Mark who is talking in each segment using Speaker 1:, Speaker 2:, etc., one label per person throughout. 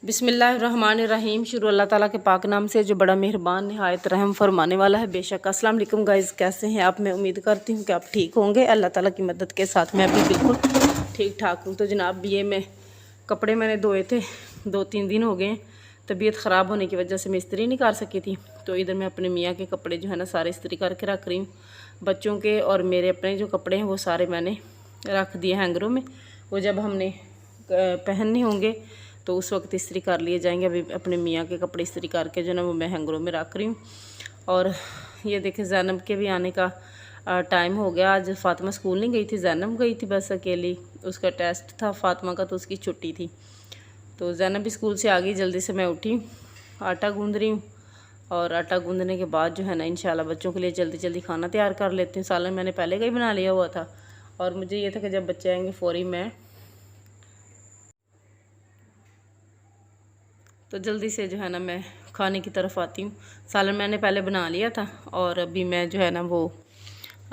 Speaker 1: बिस्मिल्लाहिर्रहमानिर्रहीम। शुरू अल्लाह ताला के पाक नाम से जो बड़ा मेहरबान नहायत रहम फरमाने वाला है। बेशक। अस्सलाम वालेकुम गाइज़, कैसे हैं आप? मैं उम्मीद करती हूँ कि आप ठीक होंगे। अल्लाह ताला की मदद के साथ मैं भी बिल्कुल ठीक ठाक हूँ। तो जनाब ये कपड़े मैंने धोए थे, 2-3 दिन हो गए। तबीयत ख़राब होने की वजह से मैं इस्त्री नहीं कर सकी थी। तो इधर मैं अपने मियाँ के कपड़े जो है ना सारे इस्त्री करके रख रही हूँ। बच्चों के और मेरे अपने जो कपड़े हैं वो सारे मैंने रख दिए हैंगरों में। वो जब हमने पहनने होंगे तो उस वक्त इस्त्री कर लिए जाएंगे। अभी अपने मियाँ के कपड़े इस्त्री करके जो ना वो मैं हैंगरों में रख रही हूँ। और ये देखें ज़ैनब के भी आने का टाइम हो गया। आज फ़ातिमा स्कूल नहीं गई थी, ज़ैनब गई थी बस अकेली। उसका टेस्ट था फ़ातिमा का, तो उसकी छुट्टी थी। तो ज़ैनब भी स्कूल से आ गई। जल्दी से मैं उठी, आटा गूँध रही हूँ। और आटा गूँधने के बाद जो है ना इंशाल्लाह बच्चों के लिए जल्दी जल्दी खाना तैयार कर लेती हूँ। सालन मैंने पहले का ही बना लिया हुआ था। और मुझे ये था कि जब बच्चे आएंगे फ़ौरी मैं तो जल्दी से जो है ना मैं खाने की तरफ आती हूँ। सालन मैंने पहले बना लिया था और अभी मैं जो है ना वो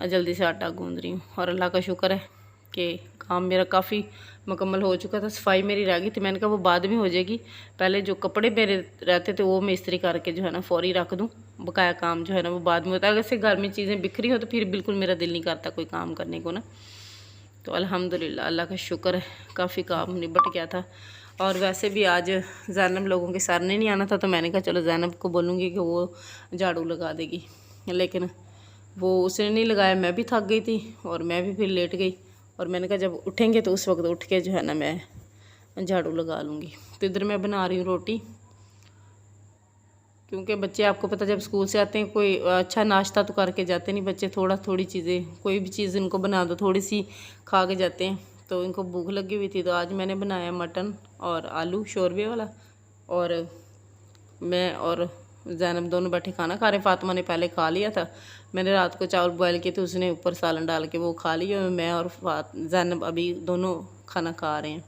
Speaker 1: जल्दी से आटा गूँध रही हूँ। और अल्लाह का शुक्र है कि काम मेरा काफ़ी मुकम्मल हो चुका था। सफाई मेरी रह गई थी, मैंने कहा वो बाद में हो जाएगी। पहले जो कपड़े मेरे रहते थे वो मैं इस्त्री करके जो है ना फ़ौरी रख दूँ। बकाया काम जो है ना वो बाद में होता है। अगर घर में चीज़ें बिखरी हो तो फिर बिल्कुल मेरा दिल नहीं करता कोई काम करने को ना। तो अल्हम्दुलिल्लाह अल्लाह का शुक्र है काफ़ी काम निपट गया था। और वैसे भी आज ज़ैनब लोगों के सर ने नहीं आना था, तो मैंने कहा चलो ज़ैनब को बोलूँगी कि वो झाड़ू लगा देगी। लेकिन वो उसने नहीं लगाया। मैं भी थक गई थी और मैं भी फिर लेट गई। और मैंने कहा जब उठेंगे तो उस वक्त उठ के जो है ना मैं झाड़ू लगा लूँगी। तो इधर मैं बना रही हूँ रोटी, क्योंकि बच्चे आपको पता जब स्कूल से आते हैं कोई अच्छा नाश्ता तो करके जाते नहीं बच्चे। थोड़ी चीज़ें, कोई भी चीज़ इनको बना दो थोड़ी सी खा के जाते हैं। तो इनको भूख लगी हुई थी, तो आज मैंने बनाया मटन और आलू शोरबे वाला। और मैं और ज़ैनब दोनों बैठे खाना खा रहे। फ़ातिमा ने पहले खा लिया था। मैंने रात को चावल बॉयल किए थे, उसने ऊपर सालन डाल के वो खा लिया। मैं और ज़ैनब अभी दोनों खाना खा रहे हैं।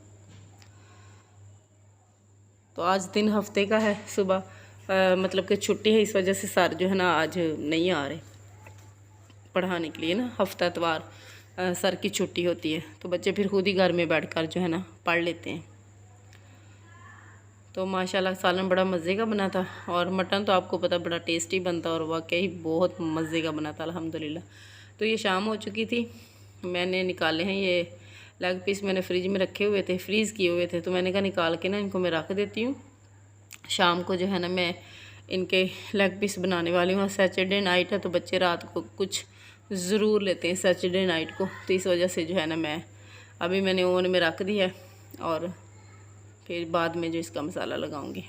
Speaker 1: तो आज 3 हफ्ते का है। सुबह मतलब कि छुट्टी है, इस वजह से सर जो है ना आज नहीं आ रहे पढ़ाने के लिए ना। हफ्ता इतवार सर की छुट्टी होती है, तो बच्चे फिर खुद ही घर में बैठकर जो है ना पढ़ लेते हैं। तो माशाल्लाह सालन बड़ा मज़े का बना था। और मटन तो आपको पता बड़ा टेस्टी बनता और वाकई बहुत मज़े का बना था अल्हम्दुलिल्लाह। तो ये शाम हो चुकी थी, मैंने निकाले हैं ये लेग पीस। मैंने फ्रिज में रखे हुए थे, फ्रीज़ किए हुए थे, तो मैंने कहा निकाल के ना इनको मैं रख देती हूँ। शाम को जो है ना मैं इनके लेग पीस बनाने वाली हूँ। सैटरडे नाइट है तो बच्चे रात को कुछ ज़रूर लेते हैं सैटरडे नाइट को। तो इस वजह से जो है ना मैं अभी मैंने ओवन में रख दी है और फिर बाद में जो इसका मसाला लगाऊंगी।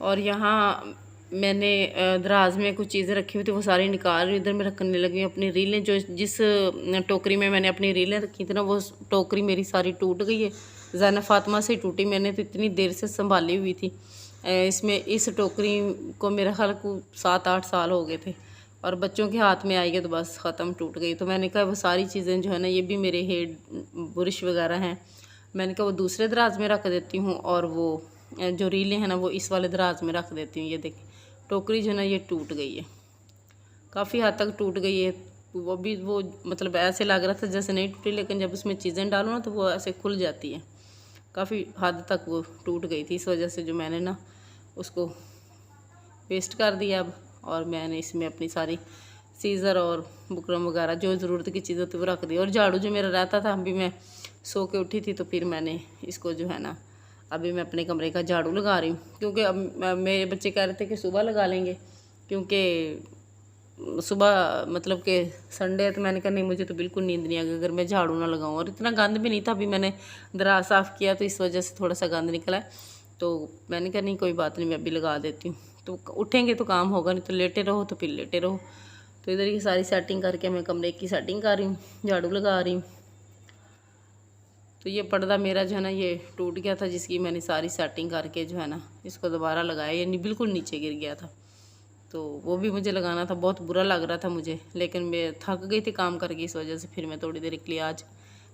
Speaker 1: और यहाँ मैंने दराज में कुछ चीज़ें रखी हुई थी, वो सारी निकाल रही। इधर मैं रखने लगी अपनी रीलें। जो जिस टोकरी में मैंने अपनी रीलें रखी थी ना, वो टोकरी मेरी सारी टूट गई है। ज़ैनब फ़ातिमा से टूटी, मैंने तो इतनी देर से संभाली हुई थी। इसमें इस टोकरी को मेरा ख्याल को 7-8 साल हो गए थे। और बच्चों के हाथ में आई है तो बस ख़त्म, टूट गई। तो मैंने कहा वो सारी चीज़ें जो है ना, ये भी मेरे हेड ब्रश वगैरह हैं, मैंने कहा वो दूसरे दराज में रख देती हूँ और वो जो रीलें हैं ना वो इस वाले दराज में रख देती हूँ। ये देखिए टोकरी जो है ना ये टूट गई है, काफ़ी हद तक टूट गई है। वो भी वो मतलब ऐसे लग रहा था जैसे नहीं टूटी, लेकिन जब उसमें चीज़ें डालो ना तो वो ऐसे खुल जाती है। काफ़ी हद तक वो टूट गई थी, इस वजह से जो मैंने ना उसको वेस्ट कर दिया अब। और मैंने इसमें अपनी सारी सीज़र और बुकरम वगैरह जो ज़रूरत की चीज़ होती वो रख दी। और झाड़ू जो मेरा रहता था, अभी मैं सो के उठी थी तो फिर मैंने इसको जो है ना अभी मैं अपने कमरे का झाड़ू लगा रही हूँ। क्योंकि अब मेरे बच्चे कह रहे थे कि सुबह लगा लेंगे, क्योंकि सुबह मतलब कि संडे है। तो मैंने कहा नहीं, मुझे तो बिल्कुल नींद नहीं आ गई अगर मैं झाड़ू ना लगाऊँ। और इतना गंद भी नहीं था, अभी मैंने दराज साफ़ किया तो इस वजह से थोड़ा सा गंद निकला है। तो मैंने कहा नहीं कोई बात नहीं, मैं अभी लगा देती हूँ। तो उठेंगे तो काम होगा, नहीं तो लेटे रहो तो फिर लेटे रहो। तो इधर की सारी सेटिंग करके मैं कमरे की सेटिंग कर रही हूँ, झाड़ू लगा रही हूँ। तो ये पर्दा मेरा जो है ना ये टूट गया था, जिसकी मैंने सारी सेटिंग करके जो है ना इसको दोबारा लगाया। ये बिल्कुल नीचे गिर गया था, तो वो भी मुझे लगाना था। बहुत बुरा लग रहा था मुझे, लेकिन मैं थक गई थी काम करके, इस वजह से फिर मैं थोड़ी देर के लिए आज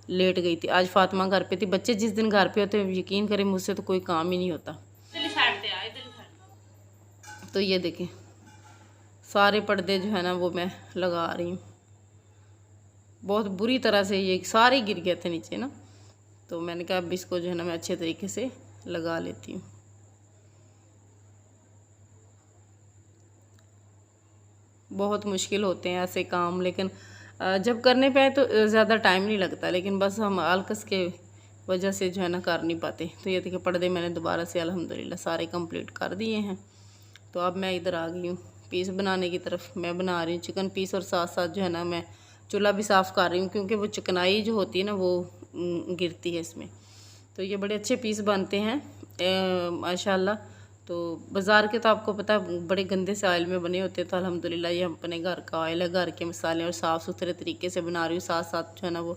Speaker 1: लेट गई थी। आज फातिमा घर पे थी। बच्चे जिस दिन घर पे होते हैं यकीन करें मुझसे तो कोई काम ही नहीं होता। तो ये देखें सारे पर्दे जो है ना वो मैं लगा रही हूँ। बहुत बुरी तरह से ये सारे गिर गए थे नीचे ना। तो मैंने कहा अब इसको जो है ना मैं अच्छे तरीके से लगा लेती हूँ। बहुत मुश्किल होते हैं ऐसे काम, लेकिन जब करने पे आए तो ज़्यादा टाइम नहीं लगता, लेकिन बस हम आलकस के वजह से जो है ना कर नहीं पाते। तो ये देखिए पर्दे मैंने दोबारा से अल्हम्दुलिल्लाह सारे कंप्लीट कर दिए हैं। तो अब मैं इधर आ गई हूँ पीस बनाने की तरफ। मैं बना रही हूँ चिकन पीस और साथ साथ जो है ना मैं चूल्हा भी साफ़ कर रही हूँ, क्योंकि वो चिकनाई जो होती है ना वो गिरती है इसमें। तो ये बड़े अच्छे पीस बनते हैं माशाल्लाह। तो बाज़ार के तो आपको पता है बड़े गंदे से ऑयल में बने होते हैं, तो अल्हम्दुलिल्लाह ये अपने घर का ऑयल है, घर के मसाले और साफ़ सुथरे तरीके से बना रही हूँ। साथ साथ जो है ना वो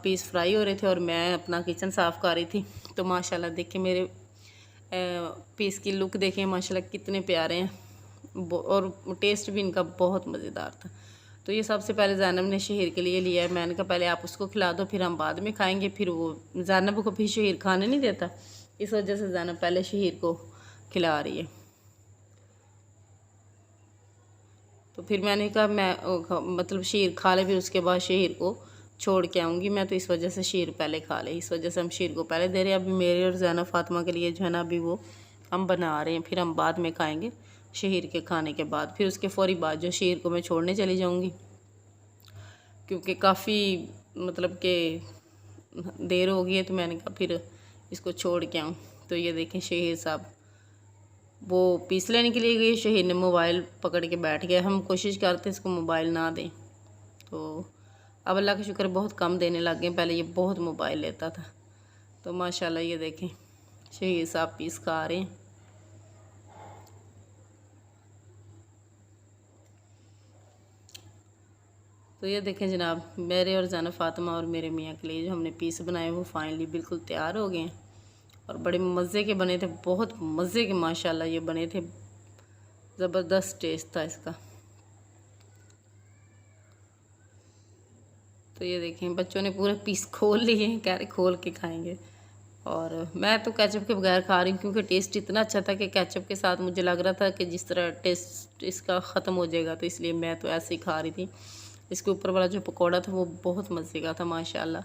Speaker 1: पीस फ्राई हो रहे थे और मैं अपना किचन साफ़ कर रही थी। तो माशाल्लाह देखिए मेरे पीस की लुक देखें माशाल्लाह कितने प्यारे हैं, और टेस्ट भी इनका बहुत मज़ेदार था। तो ये सबसे पहले ज़ैनब ने शहीर के लिए लिया है। मैंने कहा पहले आप उसको खिला दो, फिर हम बाद में खाएंगे। फिर वो ज़ैनब को फिर शहीर खाने नहीं देता, इस वजह से ज़ैनब पहले शहीर को खिला रही है। तो फिर मैंने कहा मैं मतलब शीर खा ले, फिर उसके बाद शहीर को छोड़ के आऊँगी मैं, तो इस वजह से शीर पहले खा ले, इस वजह से हम शीर को पहले दे रहे हैं। अभी मेरे और ज़ैनब फातिमा के लिए जो है ना अभी वो हम बना रहे हैं, फिर हम बाद में खाएंगे शहीर के खाने के बाद। फिर उसके फ़ौरी बाद जो शहीर को मैं छोड़ने चली जाऊँगी, क्योंकि काफ़ी मतलब कि देर हो गई है। तो मैंने कहा फिर इसको छोड़ के आऊँ। तो ये देखें शहीर साहब वो पीस लेने के लिए गए, शहीर ने मोबाइल पकड़ के बैठ गया। हम कोशिश करते इसको मोबाइल ना दें, तो अब अल्लाह का शुक्र बहुत कम देने लग गए, पहले ये बहुत मोबाइल लेता था। तो माशाल्लाह ये देखें शहीर साहब पीस खा रहे हैं। तो ये देखें जनाब मेरे और ज़ैनब फातिमा और मेरे मियाँ के लिए जो हमने पीस बनाए वो फाइनली बिल्कुल तैयार हो गए हैं, और बड़े मज़े के बने थे, बहुत मज़े के माशाल्लाह ये बने थे, ज़बरदस्त टेस्ट था इसका। तो ये देखें बच्चों ने पूरे पीस खोल लिए हैं, कह रहे खोल के खाएंगे। और मैं तो केचप के बगैर खा रही हूँ, क्योंकि टेस्ट इतना अच्छा था कि केचप के साथ मुझे लग रहा था कि जिस तरह टेस्ट इसका ख़त्म हो जाएगा, तो इसलिए मैं तो ऐसे ही खा रही थी। इसके ऊपर वाला जो पकौड़ा था वो बहुत मज़े का था माशाल्लाह,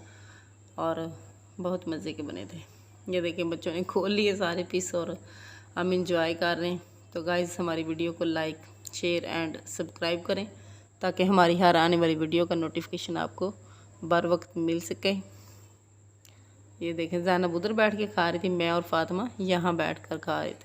Speaker 1: और बहुत मज़े के बने थे। ये देखें बच्चों ने खोल लिए सारे पीस और हम इंजॉय कर रहे हैं। तो गाइज़ हमारी वीडियो को लाइक शेयर एंड सब्सक्राइब करें, ताकि हमारी हर आने वाली वीडियो का नोटिफिकेशन आपको बर वक्त मिल सके। ये देखें ज़ैनब उधर बैठ के खा रही थी, मैं और फातिमा यहाँ बैठ कर खा रहे थे।